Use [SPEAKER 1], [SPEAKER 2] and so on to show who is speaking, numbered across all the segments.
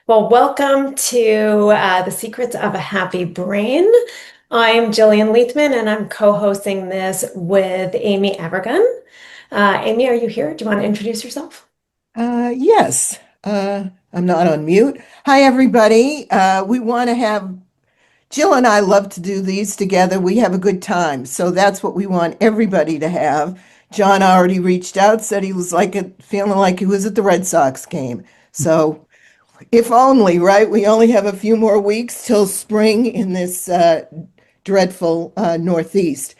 [SPEAKER 1] Well, welcome to The Secrets of a Happy Brain. I'm Jillian Leithman, and I'm co-hosting this with Amy Evergan. Amy, are you here? Do you want to introduce yourself?
[SPEAKER 2] Yes, I'm not on mute. Hi, everybody. We want to have Jill and I love to do these together. We have a good time, so that's what we want everybody to have. John already reached out, said he was feeling like he was at the Red Sox game. So if only, right? We only have a few more weeks till spring in this dreadful Northeast.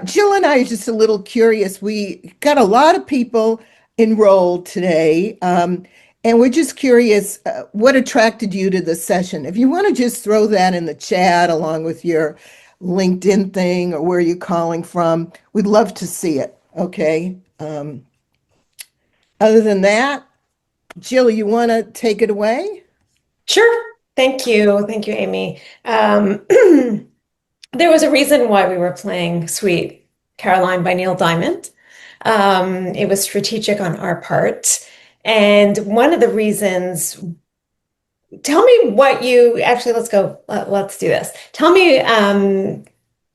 [SPEAKER 2] Jill and I are just a little curious. We got a lot of people enrolled today, and we're just curious what attracted you to the session. If you want to just throw that in the chat along with your LinkedIn thing or where you're calling from, we'd love to see it. Okay. Other than that, Jill, you want to take it away?
[SPEAKER 1] Sure. Thank you. Thank you, Amy. There was a reason why we were playing Sweet Caroline by Neil Diamond. It was strategic on our part. And one of the reasons, tell me what you actually, let's go, let's do this. Tell me,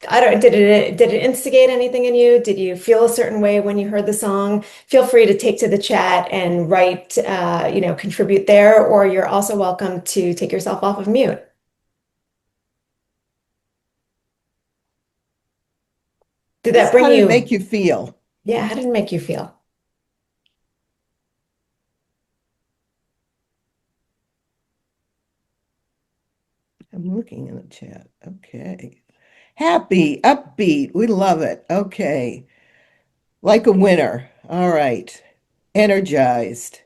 [SPEAKER 1] I don't, did it instigate anything in you? Did you feel a certain way when you heard the song? Feel free to take to the chat and write, contribute there, or you're also welcome to take yourself off of mute. Did that
[SPEAKER 2] Just
[SPEAKER 1] bring
[SPEAKER 2] how did it
[SPEAKER 1] you,
[SPEAKER 2] make you feel?
[SPEAKER 1] yeah, how did it make you feel?
[SPEAKER 2] I'm looking in the chat. Okay. Happy, upbeat. We love it. Okay. Like a winner. All right. Energized.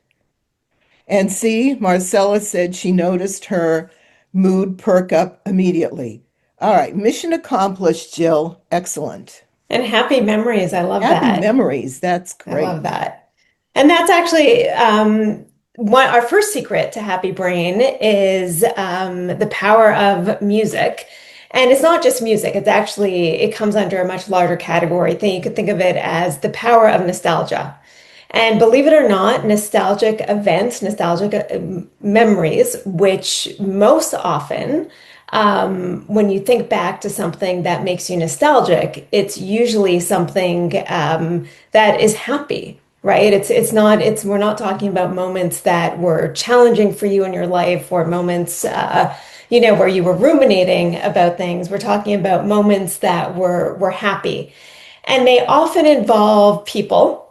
[SPEAKER 2] And see, Marcella said she noticed her mood perk up immediately. All right. Mission accomplished, Jill. Excellent.
[SPEAKER 1] And happy memories. I love
[SPEAKER 2] Happy
[SPEAKER 1] that.
[SPEAKER 2] memories. That's
[SPEAKER 1] I love
[SPEAKER 2] great.
[SPEAKER 1] that. And that's actually our first secret to Happy Brain is the power of music. And it's not just music, it comes under a much larger category. Thing you could think of it as the power of nostalgia. And believe it or not, nostalgic events, nostalgic memories, which most often, when you think back to something that makes you nostalgic, it's usually something that is happy, right? We're not talking about moments that were challenging for you in your life or moments, where you were ruminating about things. We're talking about moments that were happy. And they often involve people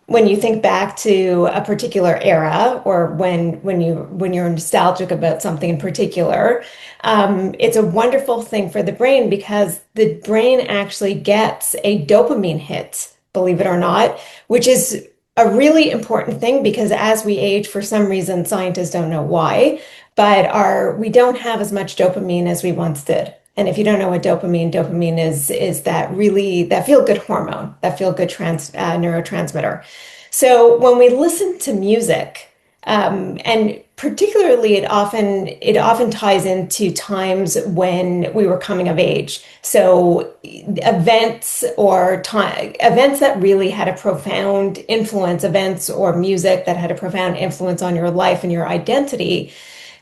[SPEAKER 1] when you think back to a particular era or when you're nostalgic about something in particular, it's a wonderful thing for the brain because the brain actually gets a dopamine hit, believe it or not, which is a really important thing because as we age, for some reason, scientists don't know why, but our we don't have as much dopamine as we once did. And if you don't know what dopamine is that feel good hormone, that feel good neurotransmitter. So when we listen to music, and particularly it often ties into times when we were coming of age. So events that really had a profound influence, events or music that had a profound influence on your life and your identity,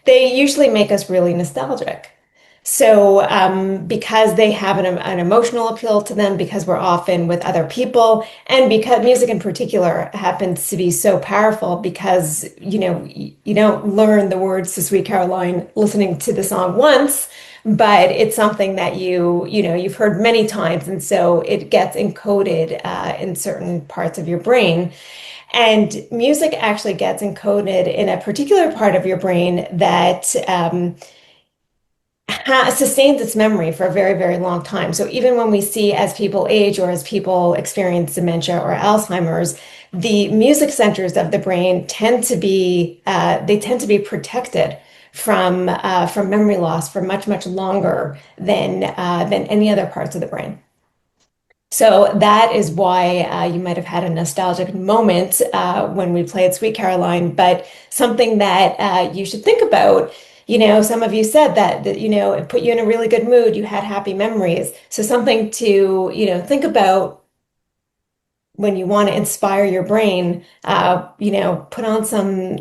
[SPEAKER 1] they usually make us really nostalgic. So, because they have an emotional appeal to them, because we're often with other people, and because music in particular happens to be so powerful, because you don't learn the words to Sweet Caroline listening to the song once, but it's something that you've heard many times, and so it gets encoded in certain parts of your brain. And music actually gets encoded in a particular part of your brain that sustains its memory for a very, very long time. So even when we see as people age or as people experience dementia or Alzheimer's, the music centers of the brain tend to be protected from memory loss for much, much longer than any other parts of the brain. So that is why you might have had a nostalgic moment when we played Sweet Caroline, but something that you should think about. Some of you said that it put you in a really good mood. You had happy memories. So something to think about when you want to inspire your brain, put on some,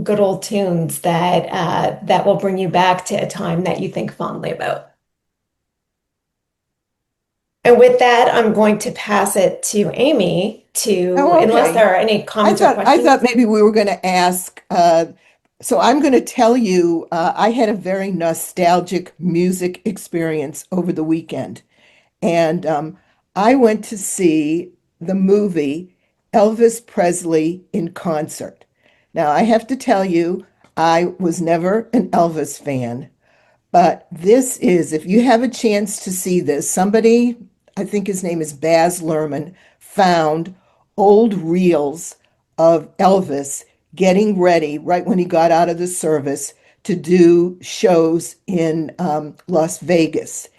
[SPEAKER 1] good old tunes that will bring you back to a time that you think fondly about. And with that, I'm going to pass it to Amy
[SPEAKER 2] Oh,
[SPEAKER 1] unless
[SPEAKER 2] okay.
[SPEAKER 1] there are any
[SPEAKER 2] I
[SPEAKER 1] comments or
[SPEAKER 2] thought I thought
[SPEAKER 1] questions.
[SPEAKER 2] maybe we were going to ask. So I'm going to tell you, I had a very nostalgic music experience over the weekend, and I went to see the movie Elvis Presley in concert. Now, I have to tell you, I was never an Elvis fan, but this is, if you have a chance to see this, somebody, I think his name is Baz Luhrmann, found old reels of Elvis getting ready right when he got out of the service to do shows in Las Vegas.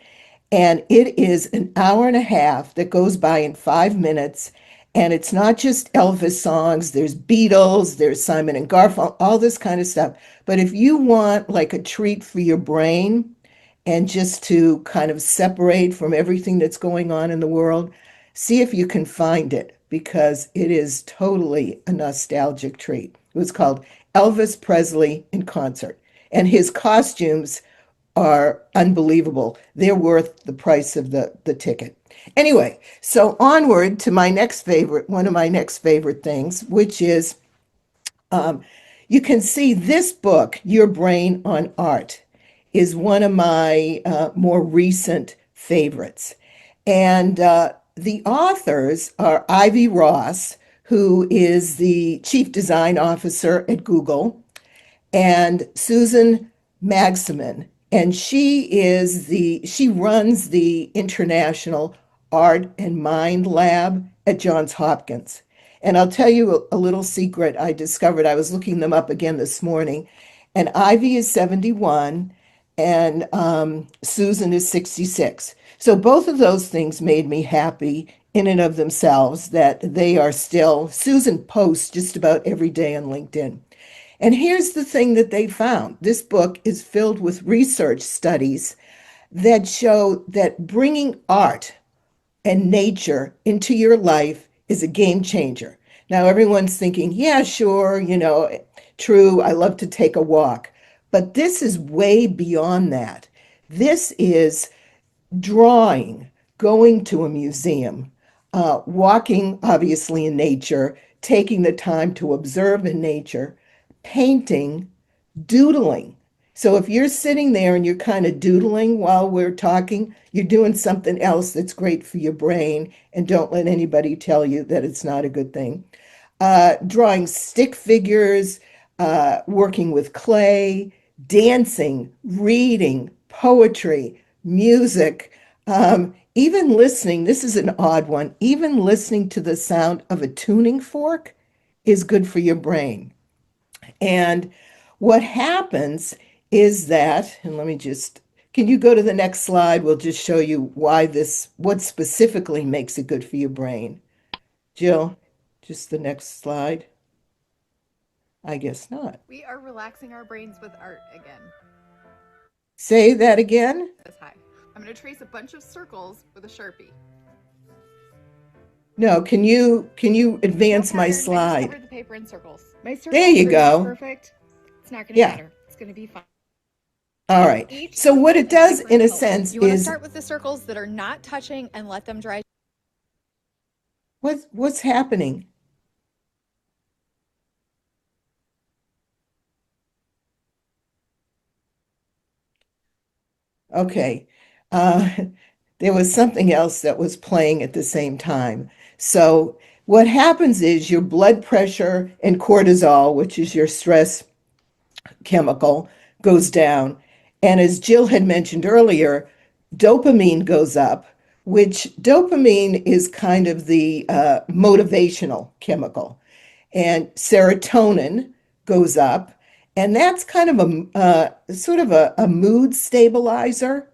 [SPEAKER 2] And it is an hour and a half that goes by in 5 minutes. And it's not just Elvis songs, there's Beatles, there's Simon and Garfunkel, all this kind of stuff. But if you want like a treat for your brain and just to kind of separate from everything that's going on in the world, see if you can find it because it is totally a nostalgic treat. It was called Elvis Presley in Concert. And his costumes are unbelievable. They're worth the price of the ticket. Anyway, so onward to my next favorite, one of my next favorite things, which is you can see this book, Your Brain on Art, is one of my more recent favorites. And the authors are Ivy Ross, who is the chief design officer at Google, and Susan Magsamen, and she runs the International Art and Mind Lab at Johns Hopkins. And I'll tell you a little secret I discovered. I was looking them up again this morning, and Ivy is 71 and Susan is 66. So both of those things made me happy in and of themselves that they are still, Susan posts just about every day on LinkedIn. And here's the thing that they found. This book is filled with research studies that show that bringing art and nature into your life is a game changer. Now, everyone's thinking, yeah, sure, true, I love to take a walk. But this is way beyond that. This is drawing, going to a museum, walking, obviously, in nature, taking the time to observe in nature, painting, doodling. So if you're sitting there and you're kind of doodling while we're talking, you're doing something else that's great for your brain, and don't let anybody tell you that it's not a good thing. Drawing stick figures, working with clay, dancing, reading, poetry, music, even listening. This is an odd one. Even listening to the sound of a tuning fork is good for your brain. And what happens is that, and let me just, can you go to the next slide? We'll just show you why this, what specifically makes it good for your brain. Jill, just the next slide. I guess not.
[SPEAKER 3] We are relaxing our brains with art again.
[SPEAKER 2] Say that again.
[SPEAKER 3] This high. I'm going to trace a bunch of circles with a Sharpie.
[SPEAKER 2] No, can you
[SPEAKER 3] No
[SPEAKER 2] advance my
[SPEAKER 3] pattern. I just
[SPEAKER 2] slide?
[SPEAKER 3] covered the paper in circles. My
[SPEAKER 2] There
[SPEAKER 3] circles
[SPEAKER 2] you
[SPEAKER 3] are not
[SPEAKER 2] go.
[SPEAKER 3] perfect. It's not going to
[SPEAKER 2] Yeah.
[SPEAKER 3] matter. It's going to be fine.
[SPEAKER 2] All right.
[SPEAKER 3] Each
[SPEAKER 2] So what
[SPEAKER 3] circle
[SPEAKER 2] it
[SPEAKER 3] is
[SPEAKER 2] does
[SPEAKER 3] different
[SPEAKER 2] in a
[SPEAKER 3] color.
[SPEAKER 2] sense
[SPEAKER 3] You want to
[SPEAKER 2] is
[SPEAKER 3] start with the circles that are not touching and let them dry.
[SPEAKER 2] what's happening? Okay. Uh, there was something else that was playing at the same time. So what happens is your blood pressure and cortisol, which is your stress chemical, goes down. And as Jill had mentioned earlier, dopamine goes up, which dopamine is kind of the motivational chemical. And serotonin goes up, and that's kind of a sort of a mood stabilizer.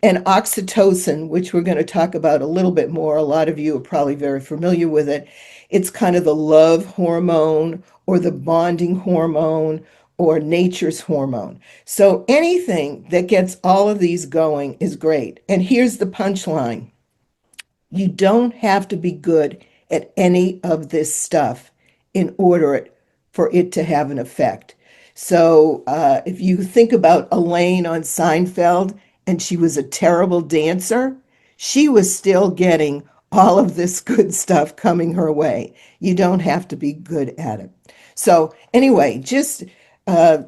[SPEAKER 2] And oxytocin, which we're going to talk about a little bit more, a lot of you are probably very familiar with it. It's kind of the love hormone or the bonding hormone or nature's hormone. So anything that gets all of these going is great. And here's the punchline: you don't have to be good at any of this stuff in order for it to have an effect. So if you think about Elaine on Seinfeld, and she was a terrible dancer, she was still getting all of this good stuff coming her way. You don't have to be good at it. So anyway, just uh,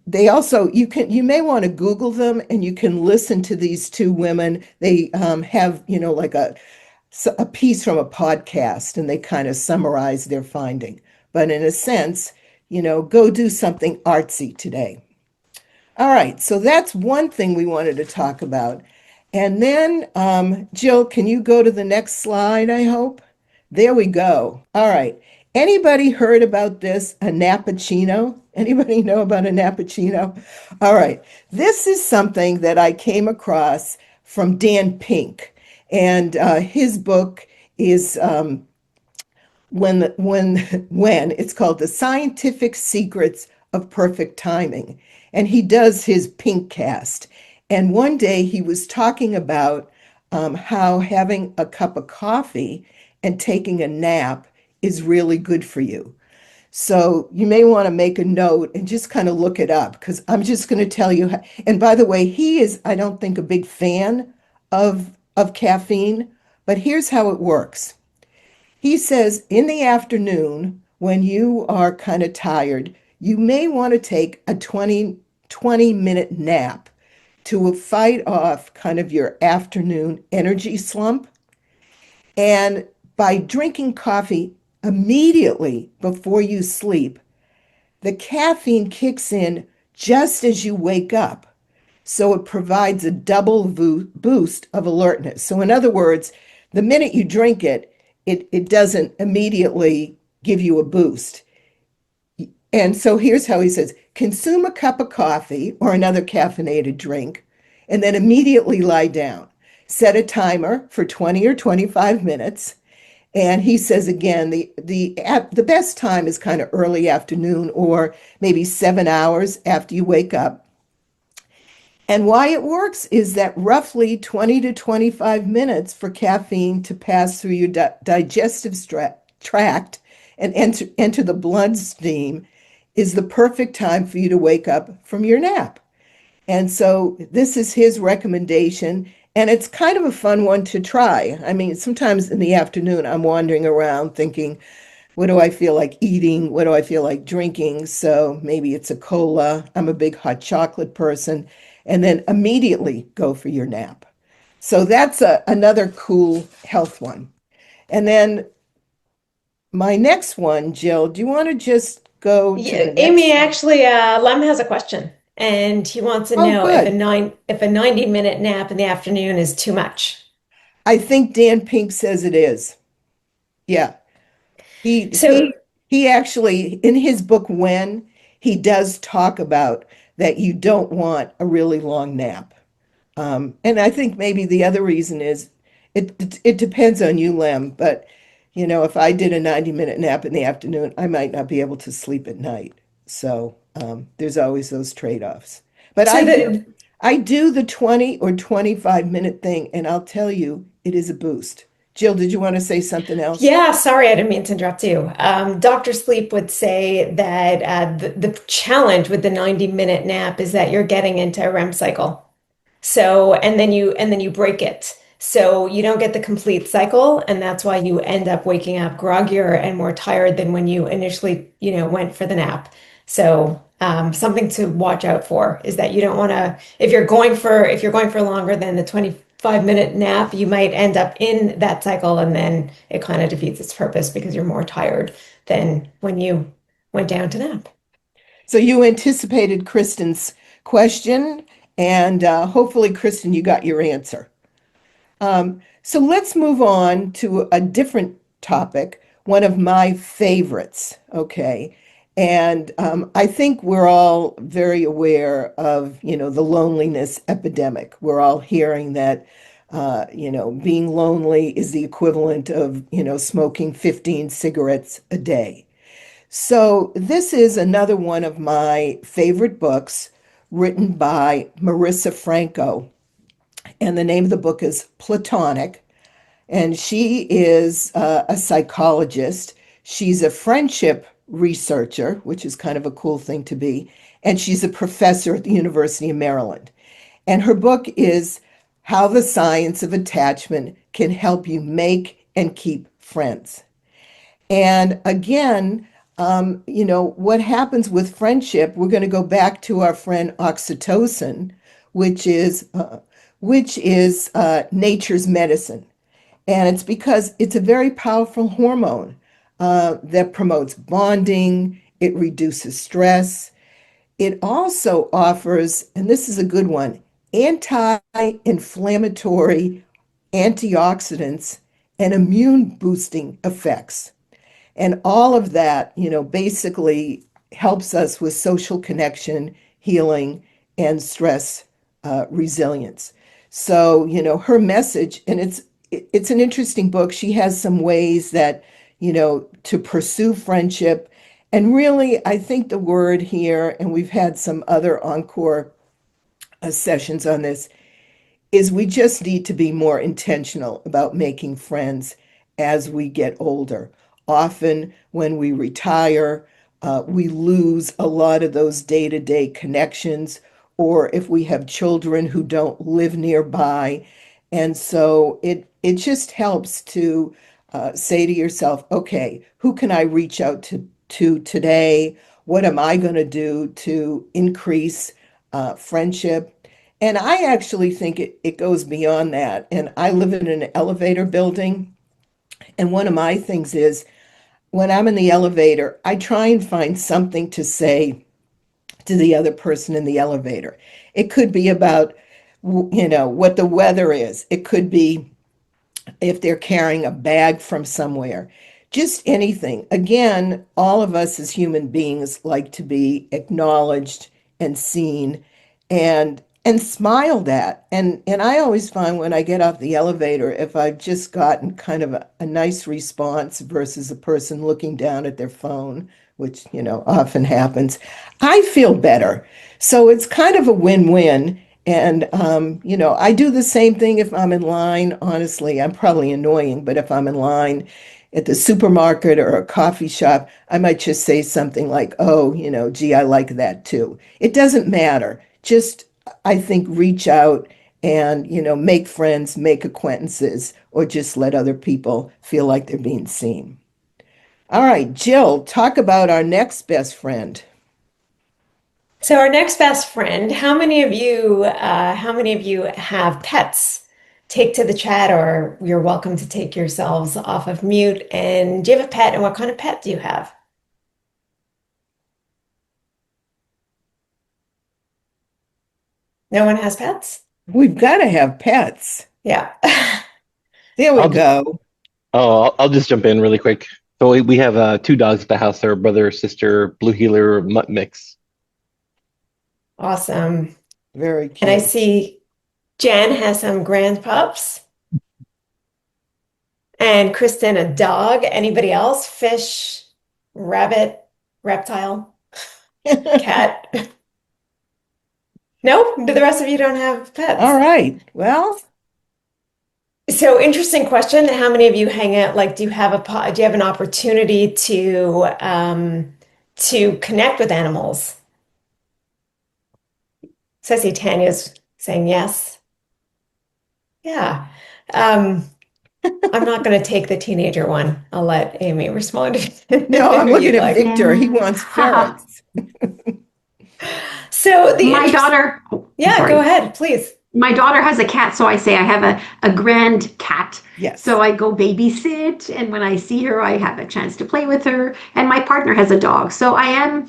[SPEAKER 2] they also you may want to Google them and you can listen to these two women. They have like a piece from a podcast and they kind of summarize their finding. But in a sense, go do something artsy today. All right, so that's one thing we wanted to talk about. And then, Jill, can you go to the next slide, I hope? There we go. All right. Anybody heard about this, a nappuccino? Anybody know about a nappuccino? All right. This is something that I came across from Dan Pink. And his book is when it's called The Scientific Secrets of Perfect Timing. And he does his pink cast. And one day he was talking about how having a cup of coffee and taking a nap is really good for you. So you may want to make a note and just kind of look it up because I'm just going to tell you. And by the way, he is, I don't think, a big fan of caffeine, but here's how it works. He says in the afternoon, when you are kind of tired, you may want to take a 20-minute nap to fight off kind of your afternoon energy slump. And by drinking coffee immediately before you sleep, the caffeine kicks in just as you wake up. So it provides a double boost of alertness. So, in other words, the minute you drink it, it doesn't immediately give you a boost. And so here's how he says consume a cup of coffee or another caffeinated drink, and then immediately lie down. Set a timer for 20 or 25 minutes. And he says again, the best time is kind of early afternoon or maybe 7 hours after you wake up. And why it works is that roughly 20 to 25 minutes for caffeine to pass through your digestive tract and enter the bloodstream is the perfect time for you to wake up from your nap. And so this is his recommendation. And it's kind of a fun one to try. I mean, sometimes in the afternoon, I'm wandering around thinking, what do I feel like eating? What do I feel like drinking? So maybe it's a cola. I'm a big hot chocolate person. And then immediately go for your nap. So that's another cool health one. And then my next one, Jill, do you want to just go to
[SPEAKER 1] Yeah,
[SPEAKER 2] the
[SPEAKER 1] Amy,
[SPEAKER 2] next?
[SPEAKER 1] actually, Lem has a question, and he wants to
[SPEAKER 2] Oh,
[SPEAKER 1] know if
[SPEAKER 2] good.
[SPEAKER 1] a 90-minute nap in the afternoon is too much.
[SPEAKER 2] I think Dan Pink says it is. Yeah. He
[SPEAKER 1] So
[SPEAKER 2] he he actually in his book When he does talk about that you don't want a really long nap. And I think maybe the other reason is it depends on you, Lem, but if I did a 90-minute nap in the afternoon, I might not be able to sleep at night. So there's always those trade-offs. But
[SPEAKER 1] so the
[SPEAKER 2] I do the 20 or 25-minute thing, and I'll tell you, it is a boost. Jill, did you want to say something else?
[SPEAKER 1] Yeah, sorry, I didn't mean to interrupt you. Dr. Sleep would say that the challenge with the 90-minute nap is that you're getting into a REM cycle. So, and then you break it. So you don't get the complete cycle, and that's why you end up waking up groggier and more tired than when you initially, went for the nap. So, something to watch out for is that you don't want to, if you're going for longer than the 25-minute nap, you might end up in that cycle, and then it kind of defeats its purpose because you're more tired than when you went down to nap.
[SPEAKER 2] So you anticipated Kristen's question, and hopefully, Kristen, you got your answer. So let's move on to a different topic, one of my favorites, okay? And I think we're all very aware of, the loneliness epidemic. We're all hearing that, being lonely is the equivalent of, smoking 15 cigarettes a day. So this is another one of my favorite books written by Marissa Franco. And the name of the book is Platonic. And she is a psychologist. She's a friendship researcher, which is kind of a cool thing to be. And she's a professor at the University of Maryland. And her book is How the Science of Attachment Can Help You Make and Keep Friends. And again, what happens with friendship, we're going to go back to our friend oxytocin, which is nature's medicine. And it's because it's a very powerful hormone that promotes bonding, it reduces stress. It also offers, and this is a good one, anti-inflammatory antioxidants and immune boosting effects. And all of that, basically helps us with social connection, healing, and stress resilience. So, her message, and it's an interesting book. She has some ways that, to pursue friendship. And really, I think the word here, and we've had some other encore sessions on this, is we just need to be more intentional about making friends as we get older. Often, when we retire, we lose a lot of those day-to-day connections, or if we have children who don't live nearby. And so it just helps to say to yourself, okay, who can I reach out to today? What am I going to do to increase friendship? And I actually think it goes beyond that. And I live in an elevator building. And one of my things is when I'm in the elevator, I try and find something to say to the other person in the elevator. It could be about, what the weather is. It could be if they're carrying a bag from somewhere, just anything. Again, all of us as human beings like to be acknowledged and seen and smiled at. And I always find when I get off the elevator, if I've just gotten kind of a nice response versus a person looking down at their phone, which, often happens, I feel better. So it's kind of a win-win. And, I do the same thing if I'm in line. Honestly, I'm probably annoying, but if I'm in line at the supermarket or a coffee shop, I might just say something like, oh, gee, I like that too. It doesn't matter. Just, I think, reach out and, make friends, make acquaintances, or just let other people feel like they're being seen. All right, Jill, talk about our next best friend.
[SPEAKER 1] So our next best friend, how many of you have pets? Take to the chat, or you're welcome to take yourselves off of mute. And do you have a pet, and what kind of pet do you have? No one has pets?
[SPEAKER 2] We've got to have pets.
[SPEAKER 1] Yeah.
[SPEAKER 2] There we
[SPEAKER 4] I'll just
[SPEAKER 2] go.
[SPEAKER 4] I'll just jump in really quick. So we have two dogs at the house. They're brother sister blue heeler mutt mix.
[SPEAKER 1] Awesome.
[SPEAKER 2] Very
[SPEAKER 1] And I
[SPEAKER 2] cute.
[SPEAKER 1] see Jen has some grand pups, and Kristen a dog. Anybody else? Fish, rabbit, reptile, cat? No? The rest of you don't have
[SPEAKER 2] All
[SPEAKER 1] pets.
[SPEAKER 2] right. Well,
[SPEAKER 1] So interesting question. How many of you hang out? Like, do you have an opportunity to connect with animals? So I see Tanya's saying yes. Yeah. Um, I'm not going to take the teenager one. I'll let Amy respond
[SPEAKER 2] no, I'm
[SPEAKER 1] if
[SPEAKER 2] looking
[SPEAKER 1] you'd
[SPEAKER 2] at
[SPEAKER 1] like.
[SPEAKER 2] Victor. He
[SPEAKER 5] Yeah.
[SPEAKER 2] wants
[SPEAKER 5] Haha.
[SPEAKER 2] ferrets.
[SPEAKER 1] So the
[SPEAKER 5] My
[SPEAKER 1] interest,
[SPEAKER 5] daughter, oh, I'm
[SPEAKER 1] yeah, go
[SPEAKER 5] sorry.
[SPEAKER 1] ahead, please.
[SPEAKER 5] My daughter has a cat, so I say I have a grand cat.
[SPEAKER 2] Yes.
[SPEAKER 5] So I go babysit, and when I see her, I have a chance to play with her. And my partner has a dog. So I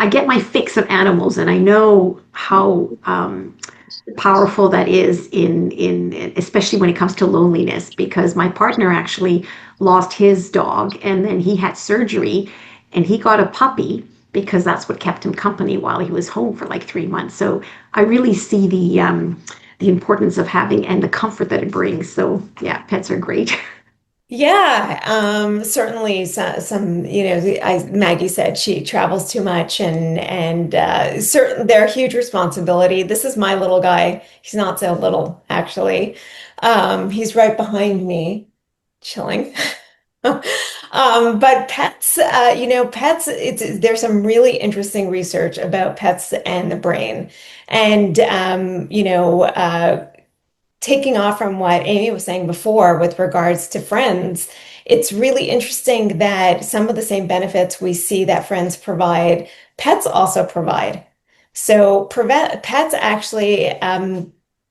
[SPEAKER 5] get my fix of animals, and I know how powerful that is in especially when it comes to loneliness, because my partner actually lost his dog, and then he had surgery, and he got a puppy because that's what kept him company while he was home for like 3 months. So I really see the importance of having and the comfort that it brings. So yeah, pets are great.
[SPEAKER 1] Yeah, certainly some, Maggie said she travels too much, and certain they're a huge responsibility. This is my little guy. He's not so little, actually. He's right behind me. chilling. But pets, pets, there's some really interesting research about pets and the brain. And, taking off from what Amy was saying before with regards to friends, it's really interesting that some of the same benefits we see that friends provide, pets also provide. So pets actually,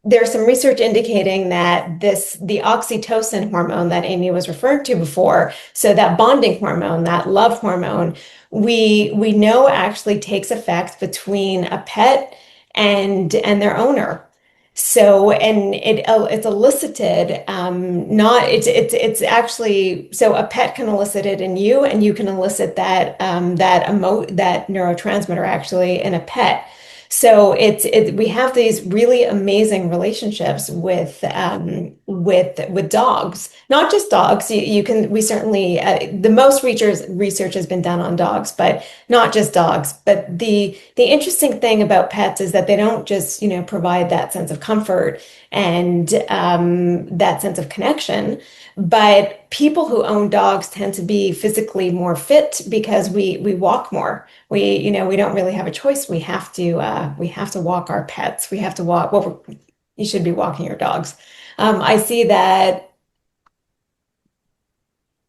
[SPEAKER 1] there's some research indicating that the oxytocin hormone that Amy was referring to before, so that bonding hormone, that love hormone, we know actually takes effect between a pet and their owner. So, and it's elicited, not it's actually so a pet can elicit it in you, and you can elicit that neurotransmitter actually in a pet. So we have these really amazing relationships with dogs, not just dogs. You can we certainly the most research has been done on dogs, but not just dogs. But the interesting thing about pets is that they don't just, provide that sense of comfort and that sense of connection, but people who own dogs tend to be physically more fit because we walk more. We don't really have a choice. We have to walk our pets. We have to walk. Well, you should be walking your dogs. I see that.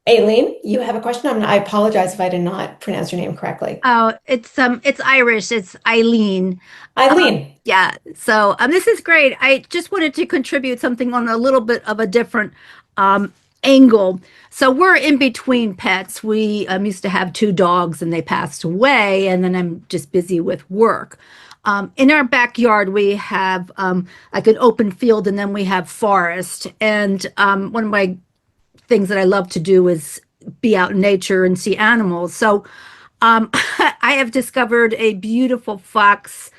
[SPEAKER 1] Aileen, you have a question? I apologize if I did not pronounce your name correctly.
[SPEAKER 6] Oh, it's Irish. It's Eileen.
[SPEAKER 1] Eileen.
[SPEAKER 6] Yeah. So this is great. I just wanted to contribute something on a little bit of a different um angle. So we're in between pets. We used to have two dogs and they passed away, and then I'm just busy with work. In our backyard, we have like an open field, and then we have forest. And one of my things that I love to do is be out in nature and see animals. So I have discovered a beautiful fox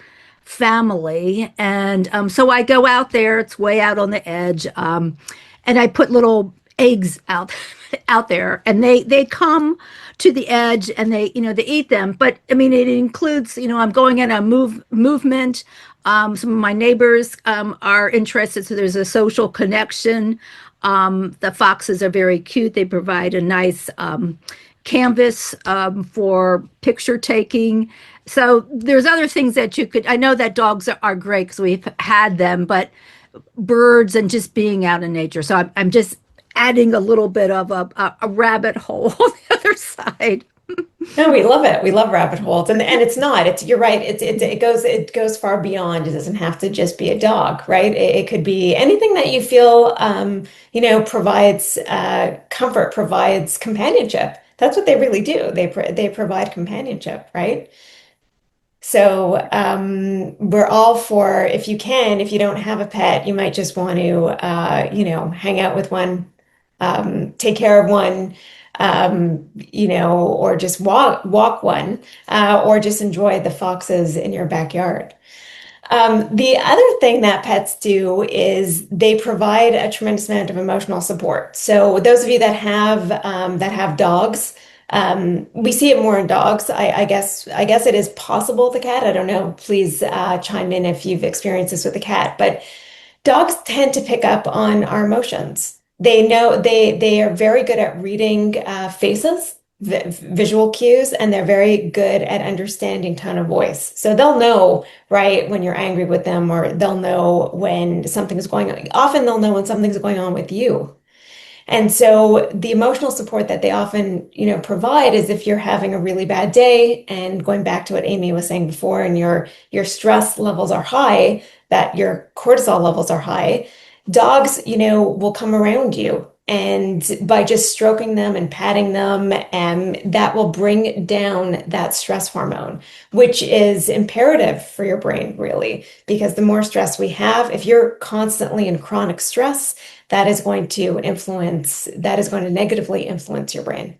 [SPEAKER 6] family, and so I go out there. It's way out on the edge, and I put little eggs out out there, and they come to the edge, and they eat them. But I mean, it includes, I'm going in a movement. Some of my neighbors are interested, so there's a social connection. The foxes are very cute. They provide a nice canvas for picture taking. So there's other things that you could. I know that dogs are great because we've had them, but birds and just being out in nature. So I'm just adding a little bit of a rabbit hole on the other side.
[SPEAKER 1] No, we love it. We love rabbit holes, and it's not. You're right. It goes far beyond. It doesn't have to just be a dog, right? It could be anything that you feel provides comfort, provides companionship. That's what they really do. They provide companionship, right? So we're all for, if you can, if you don't have a pet, you might just want to, hang out with one, take care of one, or just walk one, or just enjoy the foxes in your backyard. The other thing that pets do is they provide a tremendous amount of emotional support. So those of you that have dogs, we see it more in dogs. I guess it is possible with a cat. I don't know. Please chime in if you've experienced this with a cat. But dogs tend to pick up on our emotions. They know they are very good at reading faces, visual cues, and they're very good at understanding tone of voice. So they'll know, right, when you're angry with them, or they'll know when something's going on. Often they'll know when something's going on with you. And so the emotional support that they often, provide is if you're having a really bad day, and going back to what Amy was saying before, and your stress levels are high, that your cortisol levels are high, dogs, will come around you. And by just stroking them and patting them, and that will bring down that stress hormone, which is imperative for your brain, really, because the more stress we have, if you're constantly in chronic stress, that is going to negatively influence your brain.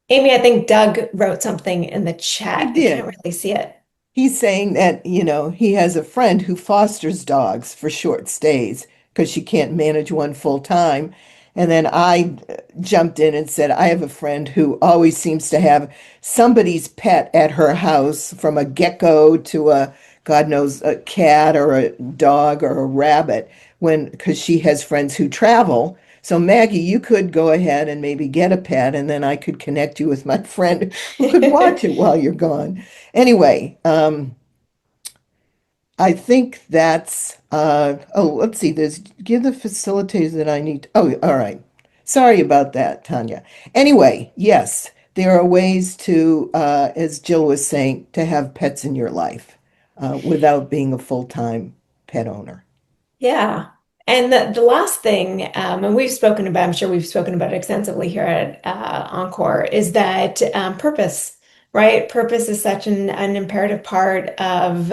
[SPEAKER 1] Amy, I think Doug wrote something in the chat.
[SPEAKER 2] He
[SPEAKER 1] I can't
[SPEAKER 2] did.
[SPEAKER 1] really see it.
[SPEAKER 2] He's saying that, he has a friend who fosters dogs for short stays because she can't manage one full time. And then I jumped in and said, I have a friend who always seems to have somebody's pet at her house, from a gecko to God knows, a cat or a dog or a rabbit. because she has friends who travel. So Maggie, you could go ahead and maybe get a pet, and then I could connect you with my friend who could watch it while you're gone. Anyway, I think that's let's see, there's give the facilitators that I need. Oh, all right. Sorry about that, Tanya. Anyway, yes, there are ways to, as Jill was saying, to have pets in your life without being a full-time pet owner.
[SPEAKER 1] Yeah. And the last thing, and we've spoken about, I'm sure we've spoken about it extensively here at Encore, is that purpose, right? Purpose is such an imperative part of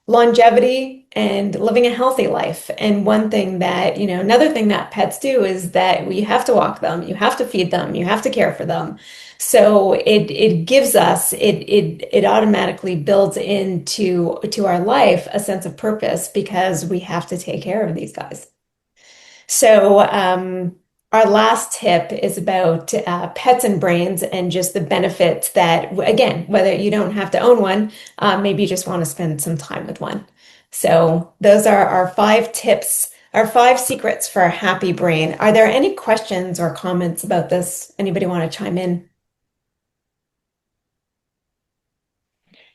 [SPEAKER 1] longevity and living a healthy life. And one thing that, another thing that pets do is that you have to walk them, you have to feed them, you have to care for them. So it gives us it automatically builds into to our life a sense of purpose because we have to take care of these guys. So, our last tip is about pets and brains and just the benefits that, again, whether you don't have to own one, maybe you just want to spend some time with one. So, those are our 5 tips, our 5 secrets for a happy brain. Are there any questions or comments about this? Anybody want to chime in?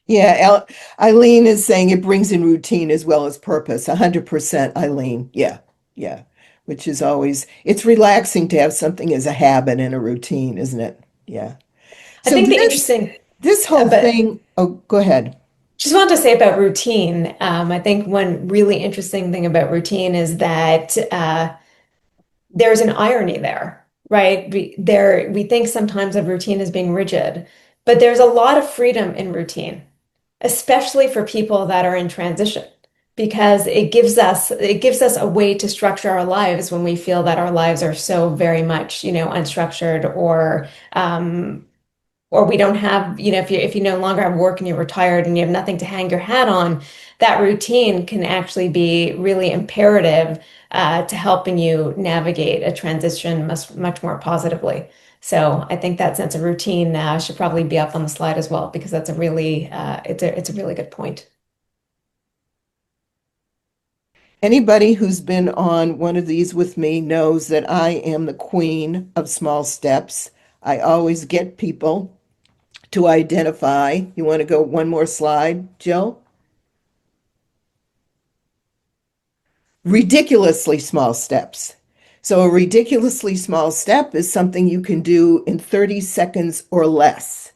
[SPEAKER 2] Yeah, Eileen is saying it brings in routine as well as purpose. 100% Eileen. Yeah, yeah. Which is always, it's relaxing to have something as a habit and a routine, isn't it? Yeah.
[SPEAKER 1] I
[SPEAKER 2] So
[SPEAKER 1] think the
[SPEAKER 2] this
[SPEAKER 1] interesting,
[SPEAKER 2] this whole
[SPEAKER 1] but
[SPEAKER 2] thing, oh, go ahead.
[SPEAKER 1] just wanted to say about routine. I think one really interesting thing about routine is that there's an irony there, right? We think sometimes of routine as being rigid, but there's a lot of freedom in routine, especially for people that are in transition, because it gives us a way to structure our lives when we feel that our lives are so very much, unstructured or we don't have, if you no longer have work and you're retired and you have nothing to hang your hat on, that routine can actually be really imperative to helping you navigate a transition much more positively. So I think that sense of routine should probably be up on the slide as well because that's a really it's a really good point.
[SPEAKER 2] Anybody who's been on one of these with me knows that I am the queen of small steps. I always get people to identify. You want to go one more slide, Jill? Ridiculously small steps. So, a ridiculously small step is something you can do in 30 seconds or less.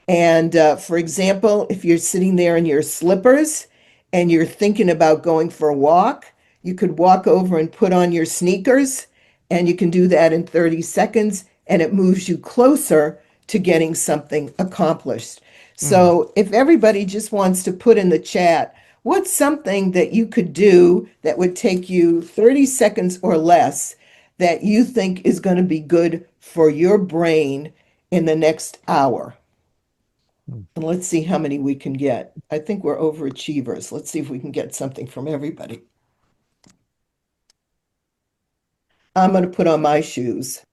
[SPEAKER 2] And for example, if you're sitting there in your slippers and you're thinking about going for a walk, you could walk over and put on your sneakers, and you can do that in 30 seconds, and it moves you closer to getting something accomplished.
[SPEAKER 4] Mm.
[SPEAKER 2] So if everybody just wants to put in the chat, what's something that you could do that would take you 30 seconds or less that you think is going to be good for your brain in the next hour? And let's see how many we can get. I think we're overachievers. Let's see if we can get something from everybody. I'm going to put on my shoes.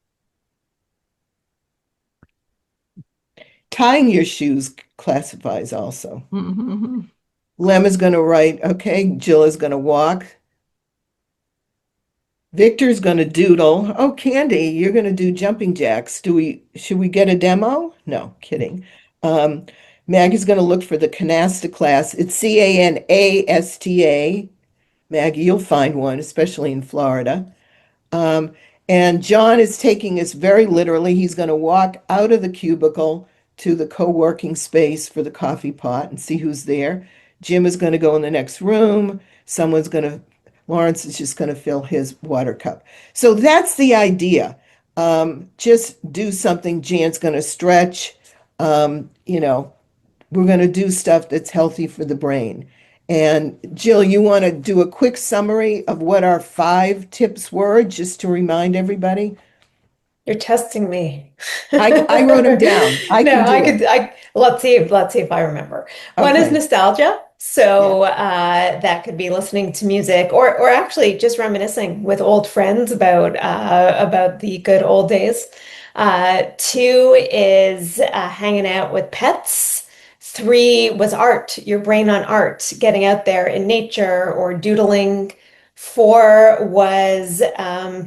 [SPEAKER 2] Tying your shoes classifies also. Lem is going to write, okay, Jill is going to walk. Victor's going to doodle. Oh, Candy, you're going to do jumping jacks. Should we get a demo? No, kidding. Um, Maggie's going to look for the canasta class. It's Canasta. Maggie, you'll find one, especially in Florida. Um, and John is taking this very literally. He's going to walk out of the cubicle to the co-working space for the coffee pot and see who's there. Jim is going to go in the next room. Lawrence is just going to fill his water cup. So that's the idea. Just do something. Jan's going to stretch. Um, you know, we're going to do stuff that's healthy for the brain. And Jill, you want to do a quick summary of what our 5 tips were, just to remind everybody?
[SPEAKER 1] You're testing me.
[SPEAKER 2] I wrote them down. I
[SPEAKER 1] No,
[SPEAKER 2] can
[SPEAKER 1] I
[SPEAKER 2] do it.
[SPEAKER 1] could I let's see if I remember. One is
[SPEAKER 2] Okay.
[SPEAKER 1] nostalgia.
[SPEAKER 2] Yeah.
[SPEAKER 1] So that could be listening to music or actually just reminiscing with old friends about the good old days. 2 is hanging out with pets. 3 was art, your brain on art, getting out there in nature or doodling 4 was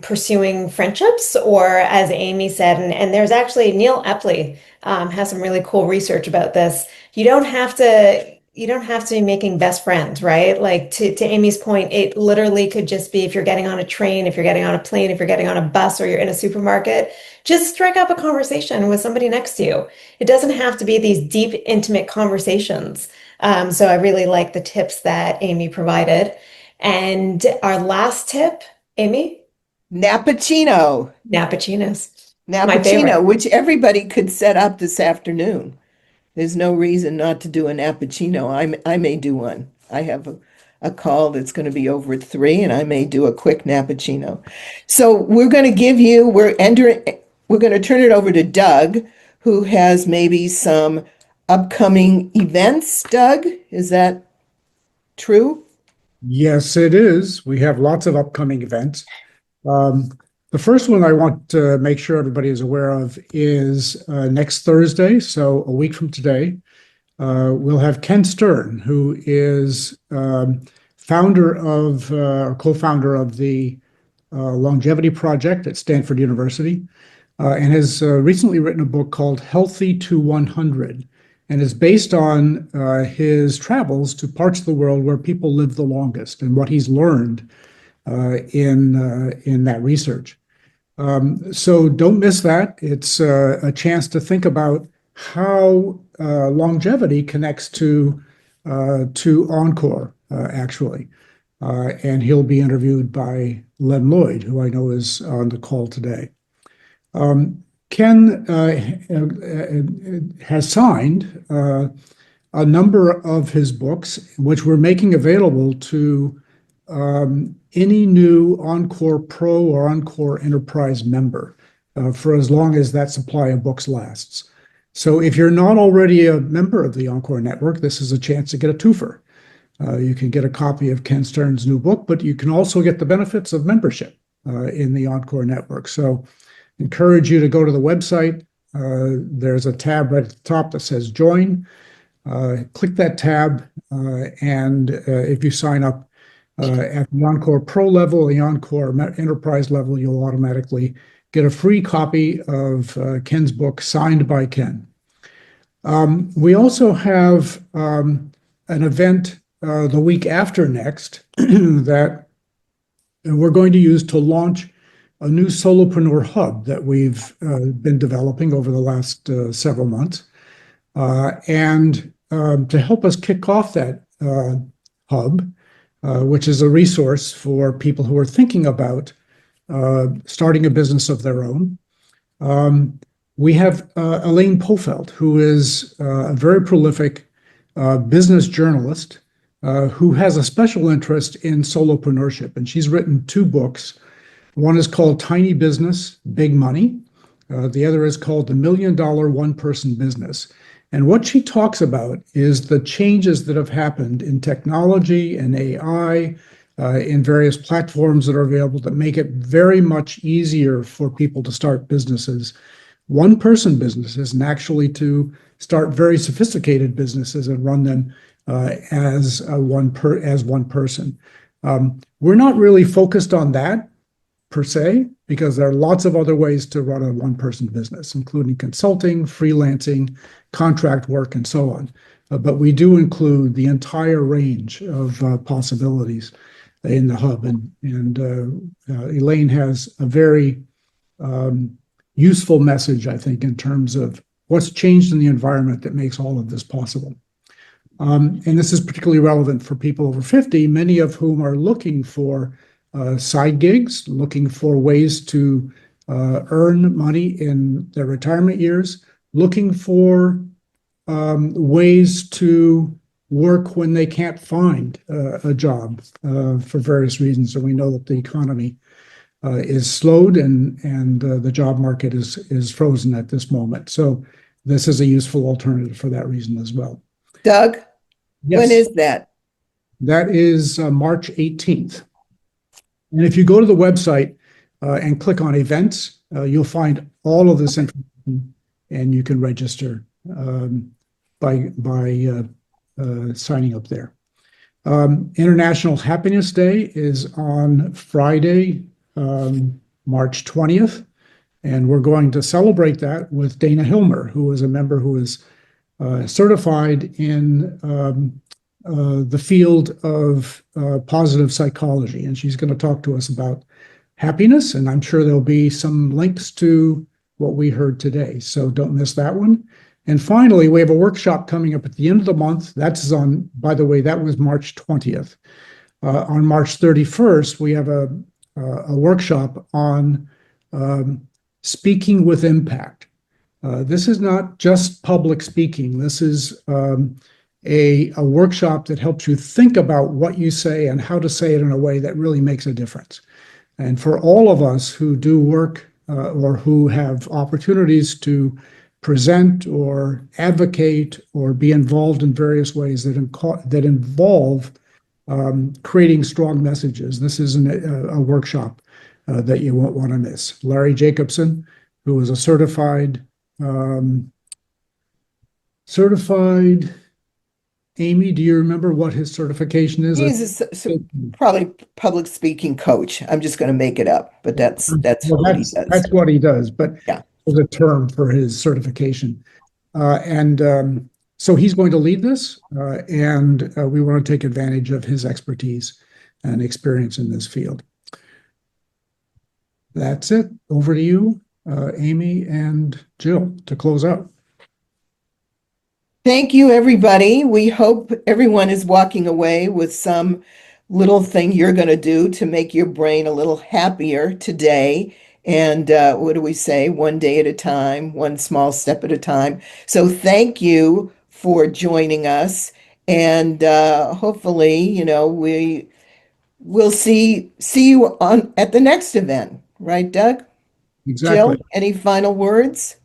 [SPEAKER 1] pursuing friendships, or as Amy said, and there's actually Neil Epley has some really cool research about this. You don't have to be making best friends, right? Like to Amy's point, it literally could just be if you're getting on a train, if you're getting on a plane, if you're getting on a bus, or you're in a supermarket, just strike up a conversation with somebody next to you. It doesn't have to be these deep, intimate conversations. So I really like the tips that Amy provided. And our last tip, Amy,
[SPEAKER 2] Nappuccino.
[SPEAKER 1] Nappuccinos, my
[SPEAKER 2] Nappuccino,
[SPEAKER 1] favorite.
[SPEAKER 2] which everybody could set up this afternoon. There's no reason not to do a nappuccino. I may do one. I have a call that's going to be over at 3, and I may do a quick nappuccino. So we're going to turn it over to Doug, who has maybe some upcoming events. Doug, is that true?
[SPEAKER 7] Yes, it is. We have lots of upcoming events. Um, the first one I want to make sure everybody is aware of is next Thursday, so a week from today. We'll have Ken Stern, who is founder of or co-founder of the Longevity Project at Stanford University, and has recently written a book called Healthy to 100, and is based on his travels to parts of the world where people live the longest and what he's learned in that research. So don't miss that. It's a chance to think about how longevity connects to Encore, actually. And he'll be interviewed by Len Lloyd, who I know is on the call today. Ken has signed a number of his books, which we're making available to any new Encore Pro or Encore Enterprise member for as long as that supply of books lasts. So if you're not already a member of the Encore Network, this is a chance to get a twofer. You can get a copy of Ken Stern's new book, but you can also get the benefits of membership in the Encore Network. So encourage you to go to the website. There's a tab right at the top that says join. Click that tab, and if you sign up at the Encore Pro level, the Encore Enterprise level, you'll automatically get a free copy of Ken's book signed by Ken. We also have an event the week after next that we're going to use to launch a new solopreneur hub that we've been developing over the last several months. And to help us kick off that hub, which is a resource for people who are thinking about starting a business of their own, we have Elaine Pofeld, who is a very prolific business journalist who has a special interest in solopreneurship. And she's written 2 books. One is called Tiny Business, Big Money. The other is called The $1 Million One-Person Business. And what she talks about is the changes that have happened in technology and AI, in various platforms that are available that make it very much easier for people to start businesses, one-person businesses, and actually to start very sophisticated businesses and run them as one person. We're not really focused on that per se, because there are lots of other ways to run a one-person business, including consulting, freelancing, contract work, and so on. But we do include the entire range of possibilities in the hub. And Elaine has a very useful message, I think, in terms of what's changed in the environment that makes all of this possible. And this is particularly relevant for people over 50, many of whom are looking for side gigs, looking for ways to earn money in their retirement years, looking for ways to work when they can't find a job for various reasons. And we know that the economy is slowed and the job market is frozen at this moment. So this is a useful alternative for that reason as well.
[SPEAKER 2] Doug, when is that?
[SPEAKER 7] That is March 18th. And if you go to the website and click on events, you'll find all of this information, and you can register by signing up there. International Happiness Day is on Friday, March 20th. And we're going to celebrate that with Dana Hilmer, who is a member who is certified in the field of positive psychology. And she's going to talk to us about happiness. And I'm sure there'll be some links to what we heard today. So don't miss that one. And finally, we have a workshop coming up at the end of the month. That's on, by the way, that was March 20th. On March 31st, we have a workshop on speaking with impact. This is not just public speaking. This is a workshop that helps you think about what you say and how to say it in a way that really makes a difference. And for all of us who do work or who have opportunities to present or advocate or be involved in various ways that involve creating strong messages, this is a workshop that you won't want to miss. Larry Jacobson, who is a certified, Amy, do you remember what his certification is?
[SPEAKER 2] He's probably public speaking coach. I'm just going to make it up, but that's
[SPEAKER 7] Well,
[SPEAKER 2] what he does.
[SPEAKER 7] That's what he does, but
[SPEAKER 2] Yeah.
[SPEAKER 7] there's a term for his certification. So he's going to lead this, and we want to take advantage of his expertise and experience in this field. That's it. Over to you, Amy and Jill, to close out.
[SPEAKER 2] Thank you, everybody. We hope everyone is walking away with some little thing you're going to do to make your brain a little happier today. And what do we say? One day at a time, one small step at a time. So thank you for joining us. And hopefully, we will see you at the next event. Right, Doug?
[SPEAKER 7] Exactly.
[SPEAKER 2] Jill, any final words?